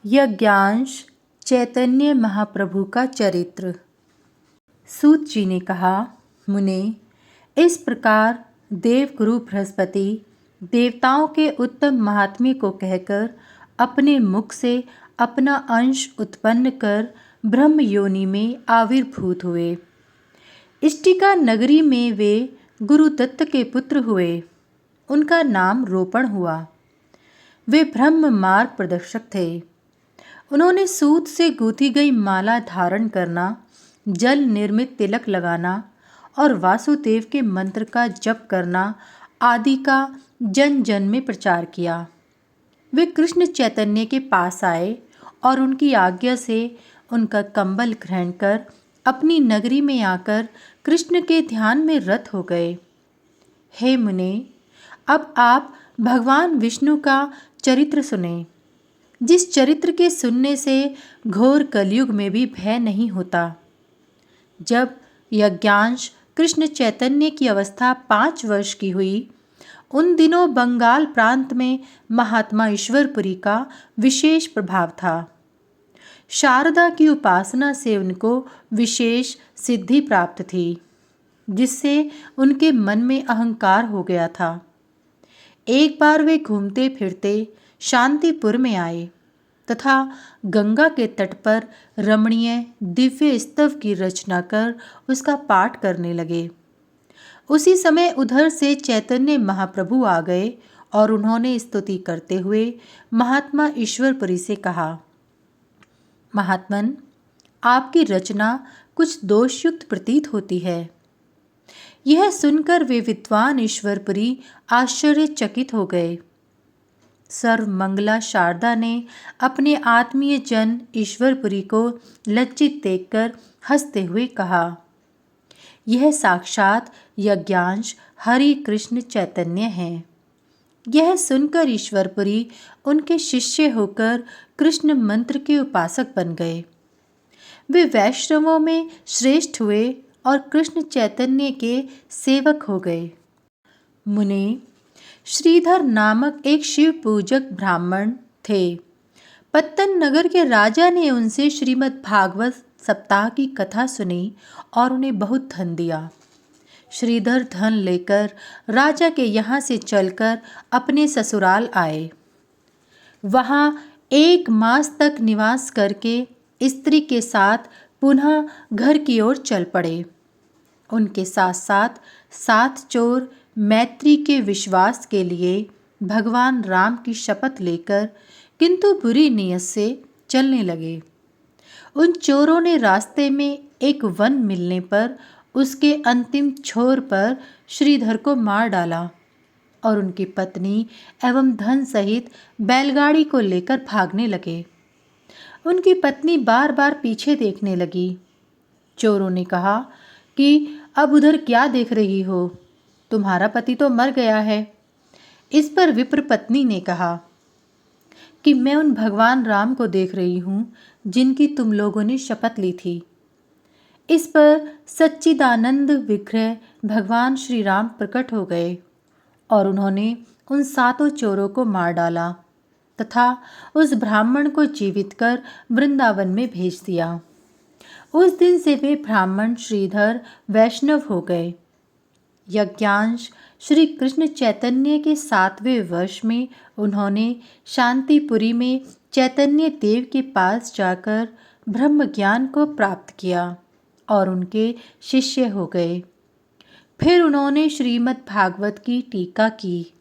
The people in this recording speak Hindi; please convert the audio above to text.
यज्ञांश चैतन्य महाप्रभु का चरित्र। सूत जी ने कहा, मुने, इस प्रकार देवगुरु बृहस्पति देवताओं के उत्तम महात्म्य को कहकर अपने मुख से अपना अंश उत्पन्न कर ब्रह्म योनि में आविर्भूत हुए। इष्टिका नगरी में वे गुरुदत्त के पुत्र हुए। उनका नाम रोपण हुआ। वे ब्रह्म मार्ग प्रदर्शक थे। उन्होंने सूत से गूंथी गई माला धारण करना, जल निर्मित तिलक लगाना और वासुदेव के मंत्र का जप करना आदि का जन जन में प्रचार किया। वे कृष्ण चैतन्य के पास आए और उनकी आज्ञा से उनका कंबल ग्रहण कर अपनी नगरी में आकर कृष्ण के ध्यान में रत हो गए। हे मुने, अब आप भगवान विष्णु का चरित्र सुने, जिस चरित्र के सुनने से घोर कलयुग में भी भय नहीं होता। जब यज्ञांश कृष्ण चैतन्य की अवस्था 5 वर्ष की हुई, उन दिनों बंगाल प्रांत में महात्मा ईश्वरपुरी का विशेष प्रभाव था। शारदा की उपासना से उनको विशेष सिद्धि प्राप्त थी, जिससे उनके मन में अहंकार हो गया था। एक बार वे घूमते फिरते शांतिपुर में आए तथा गंगा के तट पर रमणीय दिव्य स्तव की रचना कर उसका पाठ करने लगे। उसी समय उधर से चैतन्य महाप्रभु आ गए और उन्होंने स्तुति करते हुए महात्मा ईश्वरपुरी से कहा, महात्मन, आपकी रचना कुछ दोषयुक्त प्रतीत होती है। यह सुनकर वे विद्वान ईश्वरपुरी आश्चर्यचकित हो गए। सर्वमंगला शारदा ने अपने आत्मीय जन ईश्वरपुरी को लज्जित देखकर हंसते हुए कहा, यह साक्षात यज्ञांश हरि कृष्ण चैतन्य हैं। यह सुनकर ईश्वरपुरी उनके शिष्य होकर कृष्ण मंत्र के उपासक बन गए। वे वैष्णवों में श्रेष्ठ हुए और कृष्ण चैतन्य के सेवक हो गए। मुने, श्रीधर नामक एक शिव पूजक ब्राह्मण थे। पत्तन नगर के राजा ने उनसे श्रीमद् भागवत सप्ताह की कथा सुनी और उन्हें बहुत धन दिया। श्रीधर धन लेकर राजा के यहाँ से चलकर अपने ससुराल आए। वहाँ 1 मास तक निवास करके स्त्री के साथ पुनः घर की ओर चल पड़े। उनके साथ साथ 7 चोर मैत्री के विश्वास के लिए भगवान राम की शपथ लेकर किंतु बुरी नीयत से चलने लगे। उन चोरों ने रास्ते में एक वन मिलने पर उसके अंतिम छोर पर श्रीधर को मार डाला और उनकी पत्नी एवं धन सहित बैलगाड़ी को लेकर भागने लगे। उनकी पत्नी बार बार पीछे देखने लगी। चोरों ने कहा कि अब उधर क्या देख रही हो, तुम्हारा पति तो मर गया है। इस पर विप्र पत्नी ने कहा कि मैं उन भगवान राम को देख रही हूँ जिनकी तुम लोगों ने शपथ ली थी। इस पर सच्चिदानंद विग्रह भगवान श्री राम प्रकट हो गए और उन्होंने उन 7 चोरों को मार डाला तथा उस ब्राह्मण को जीवित कर वृंदावन में भेज दिया। उस दिन से वे ब्राह्मण श्रीधर वैष्णव हो गए। यज्ञांश श्री कृष्ण चैतन्य के 7वें वर्ष में उन्होंने शांतिपुरी में चैतन्य देव के पास जाकर ब्रह्म ज्ञान को प्राप्त किया और उनके शिष्य हो गए। फिर उन्होंने श्रीमद् भागवत की टीका की।